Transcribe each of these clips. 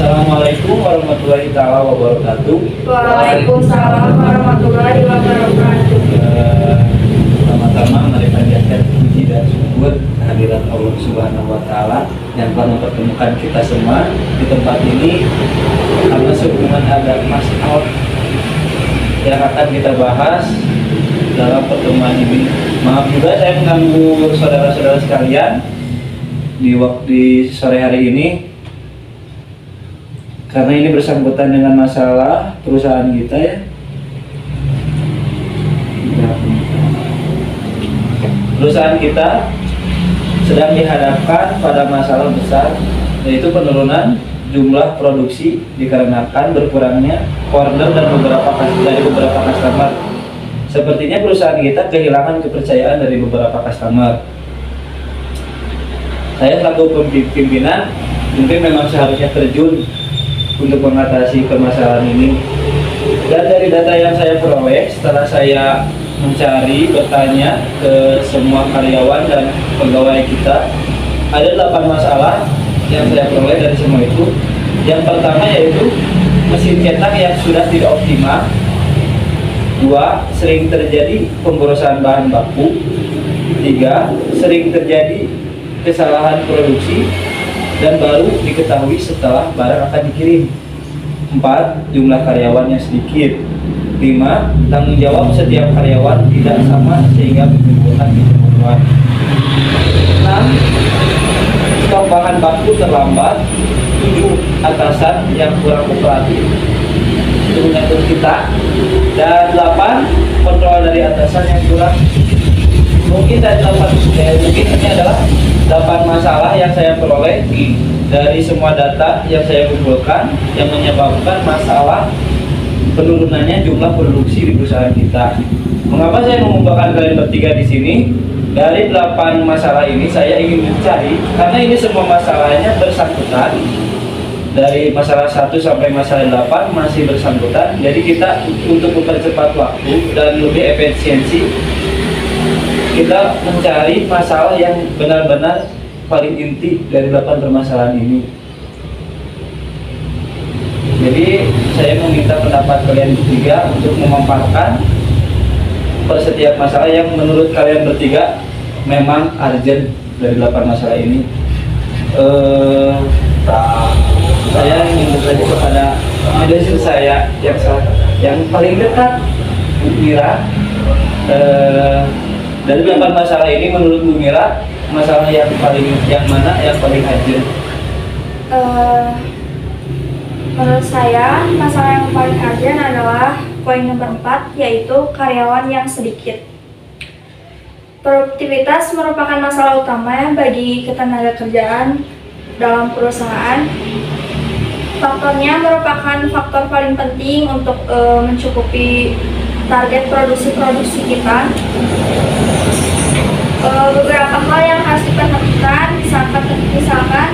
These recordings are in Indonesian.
Assalamualaikum warahmatullahi taala wabarakatuh. Waalaikumsalam warahmatullahi wabarakatuh. Pertama-tama mari panjatkan puji dan syukur kehadirat Allah Subhanahu wa taala yang telah mempertemukan kita semua di tempat ini karena sehubungan ada masalah yang akan kita bahas dalam pertemuan ini. Maaf juga saya mengganggu saudara-saudara sekalian di sore hari ini, karena ini bersangkutan dengan masalah perusahaan kita ya. Perusahaan kita sedang dihadapkan pada masalah besar, yaitu penurunan jumlah produksi dikarenakan berkurangnya order dan dari beberapa customer. Sepertinya perusahaan kita kehilangan kepercayaan dari beberapa customer. Saya selaku pimpinan mungkin memang seharusnya terjun untuk mengatasi permasalahan ini. Dan dari data yang saya peroleh setelah saya mencari, bertanya ke semua karyawan dan pegawai kita, ada 8 masalah yang saya peroleh dari semua itu. Yang pertama yaitu mesin cetak yang sudah tidak optimal. 2. Sering terjadi pemborosan bahan baku. 3. Sering terjadi kesalahan produksi dan baru diketahui setelah barang akan dikirim. 4. Jumlah karyawan yang sedikit. 5. Tanggung jawab setiap karyawan tidak sama sehingga menimbulkan kecemburuan. 6. Stok bahan baku terlambat. 7. Atasan yang kurang kooperatif itu mengatur kita. Dan 8. Kontrol dari atasan yang kurang. Mungkin ini adalah 8 masalah yang saya peroleh dari semua data yang saya kumpulkan yang menyebabkan masalah penurunannya jumlah produksi di perusahaan kita. Mengapa saya mengumpulkan kalian bertiga di sini? Dari 8 masalah ini saya ingin mencari, karena ini semua masalahnya bersangkutan. Dari masalah 1 sampai masalah 8 masih bersangkutan. Jadi kita untuk mempercepat waktu dan lebih efisiensi, kita mencari masalah yang benar-benar paling inti dari 8 permasalahan ini. Jadi saya meminta pendapat kalian bertiga untuk memaparkan per setiap masalah yang menurut kalian bertiga memang urgent dari 8 masalah ini. Saya ingin bertanya kepada manajer saya yang paling dekat, Bu Mira. Dari 8 masalah ini menurut Bu Mira, masalah yang mana yang paling urgent? Menurut saya, masalah yang paling urgent adalah poin nomor 4, yaitu karyawan yang sedikit. Produktivitas merupakan masalah utama bagi ketenaga kerjaan dalam perusahaan. Faktornya merupakan faktor paling penting untuk mencukupi target produksi kita. Beberapa hal yang harus diperhatikan misalkan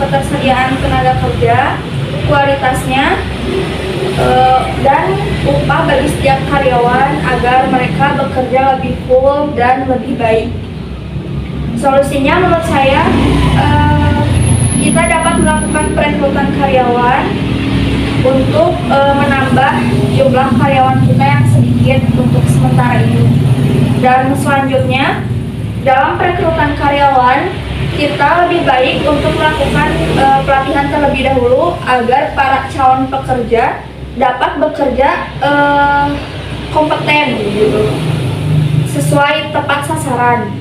ketersediaan tenaga kerja, kualitasnya, dan upah bagi setiap karyawan agar mereka bekerja lebih full dan lebih baik. Solusinya menurut saya, kita dapat melakukan perekrutan karyawan untuk menambah jumlah karyawan kita yang sedikit untuk sementara ini. Dan selanjutnya, dalam perekrutan karyawan, kita lebih baik untuk melakukan pelatihan terlebih dahulu agar para calon pekerja dapat bekerja kompeten gitu, sesuai tepat sasaran.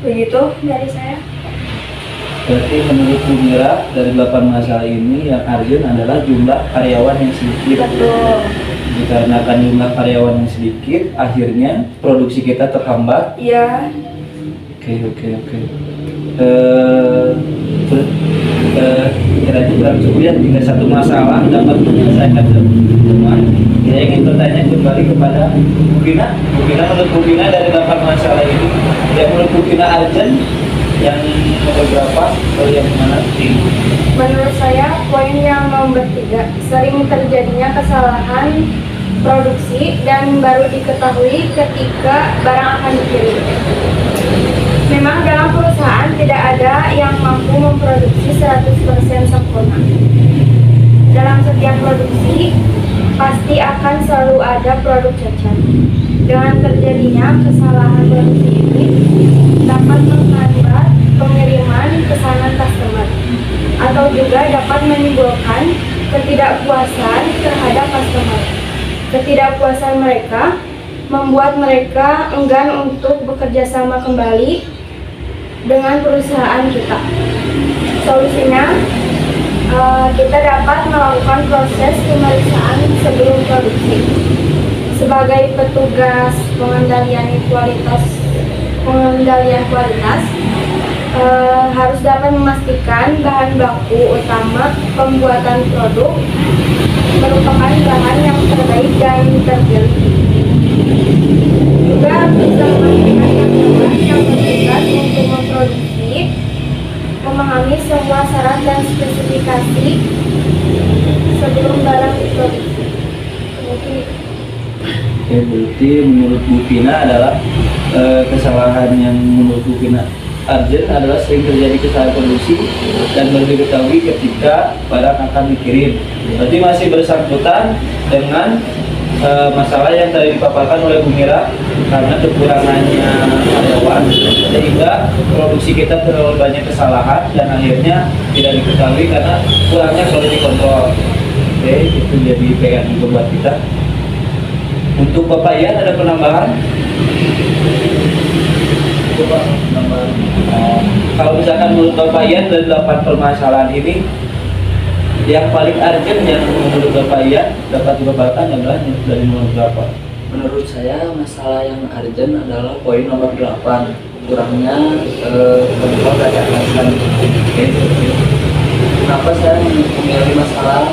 Begitu dari saya. Berarti menurut Bu Mira, dari 8 masalah ini yang urgent adalah jumlah karyawan yang sedikit. Betul. Dikarenakan jumlah karyawan yang sedikit, akhirnya produksi kita terhambat. Iya. Oke. Kira-kira kurang cukup ya jika satu masalah dapat menyelesaikan semua. Saya ingin bertanya kembali kepada Bu Gina. Menurut Bu Gina dari 8 masalah ini, yang menurut Bu Gina urgent, yang beberapa atau yang mana? Menurut saya, poin yang nomor 3, sering terjadinya kesalahan produksi dan baru diketahui ketika barang akan dikirim. Memang dalam perusahaan tidak ada yang mampu memproduksi 100% sempurna. pasti akan selalu ada produk cacat. Dengan terjadinya kesalahan produksi ini dapat menghambat pengiriman pesanan customer atau juga dapat menimbulkan ketidakpuasan terhadap customer. Ketidakpuasan mereka membuat mereka enggan untuk bekerja sama kembali dengan perusahaan kita. Solusinya, kita dapat melakukan proses pemeriksaan sebelum produksi. Sebagai petugas pengendalian kualitas, harus dapat memastikan bahan baku utama pembuatan produk merupakan bahan yang terbaik dan terpilih. Juga bisa memastikan yang bertugas untuk memproduksi, memahami semua syarat dan spesifikasi sebelum barang diproduksi. Oke, berarti menurut Bu Pina adalah kesalahan yang menurut Bu Pina urgent adalah sering terjadi kesalahan produksi dan baru diketahui ketika barang akan dikirim. Berarti masih bersangkutan dengan masalah yang tadi dipaparkan oleh Bu Mira, karena kekurangannya karyawan sehingga produksi kita terlalu banyak kesalahan dan akhirnya tidak diketahui karena kurangnya quality control. Oke, itu jadi pegangan buat kita. Untuk Bapak Ian ada penambahan? Coba penambahan. Kalau misalkan menurut Bapak Ian dari 8 permasalahan ini, yang paling urgent yang menurut Bapak Ian dapat dipaparkan adalah dari nomor berapa? Menurut saya masalah yang urgent adalah poin nomor 8, kurangnya kontrol dari atasan. Kenapa saya memilih masalah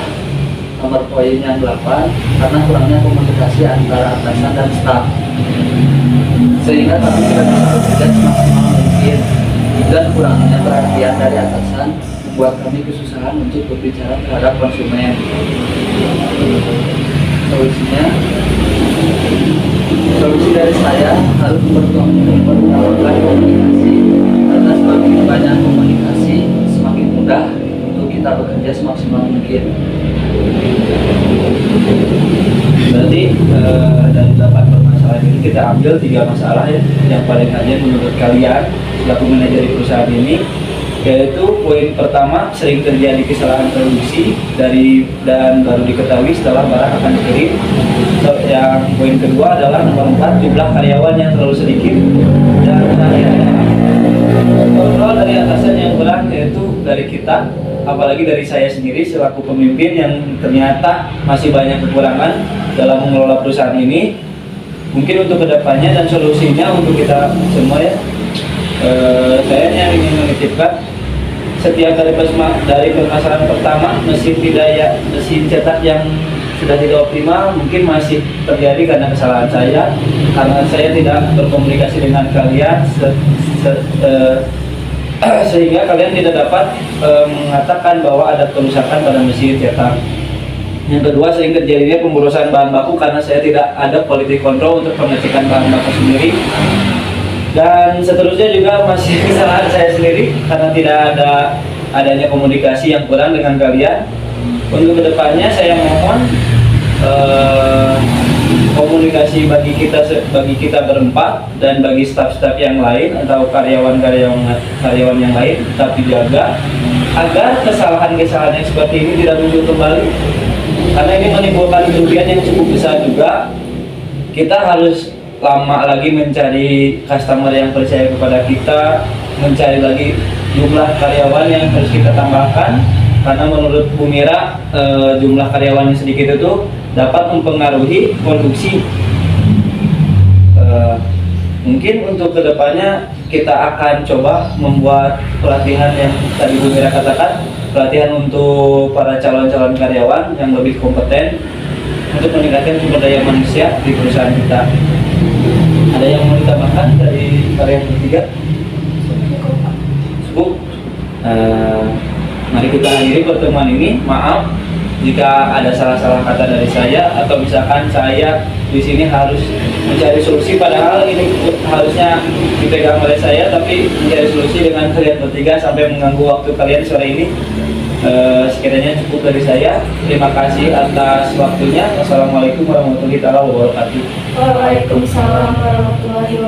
nomor poin yang 8? Karena kurangnya komunikasi antara atasan dan staf, sehingga kami tidak bisa bekerja semaksimal mungkin, dan kurangnya perhatian dari atasan membuat kami kesusahan untuk berbicara terhadap konsumen. Solusi dari saya harus mempertahankan komunikasi, karena semakin banyak komunikasi semakin mudah untuk kita bekerja semaksimal mungkin. Berarti dari 8 permasalahan ini kita ambil 3 masalah ya, yang paling urgent menurut kalian selaku manajer di perusahaan ini, yaitu poin pertama sering terjadi kesalahan produksi dan baru diketahui setelah barang akan dikirim. Yang poin kedua adalah nomor 4, jumlah karyawan yang terlalu sedikit, dan akhirnya kontrol dari atasan yang kurang, yaitu dari kita, apalagi dari saya sendiri selaku pemimpin yang ternyata masih banyak kekurangan dalam mengelola perusahaan ini. Mungkin untuk kedepannya dan solusinya untuk kita semua ya, saya yang ingin menitipkan setiap dari permasalahan pertama, mesin cetak yang sudah tidak optimal mungkin masih terjadi karena kesalahan saya, karena saya tidak berkomunikasi dengan kalian sehingga kalian tidak dapat mengatakan bahwa ada kerusakan pada mesin cetak. Yang kedua, sering terjadinya pemborosan bahan baku karena saya tidak ada quality control untuk pengecekan bahan baku sendiri. Dan seterusnya juga masih kesalahan saya sendiri karena tidak adanya komunikasi yang kurang dengan kalian. Untuk kedepannya saya mohon komunikasi bagi kita berempat dan bagi staf-staf yang lain atau karyawan yang lain tetap dijaga agar kesalahan-kesalahan yang seperti ini tidak muncul kembali, karena ini menimbulkan kerugian yang cukup besar juga. Kita harus lama lagi mencari customer yang percaya kepada kita, mencari lagi jumlah karyawan yang harus kita tambahkan, karena menurut Bu Mira jumlah karyawan yang sedikit itu dapat mempengaruhi produksi. Mungkin untuk kedepannya kita akan coba membuat pelatihan yang tadi Bu Mira katakan, pelatihan untuk para calon-calon karyawan yang lebih kompeten untuk meningkatkan sumber daya manusia di perusahaan kita. Ada yang mau ditambahkan dari karyawan bertiga? Bu, mari kita akhiri pertemuan ini. Maaf jika ada salah-salah kata dari saya, atau misalkan saya di sini harus mencari solusi padahal ini harusnya dipegang oleh saya, tapi mencari solusi dengan kalian bertiga sampai mengganggu waktu kalian sore ini. Sekiranya cukup dari saya. Terima kasih atas waktunya. Wassalamualaikum warahmatullahi wabarakatuh. Waalaikumsalam warahmatullahi wabarakatuh.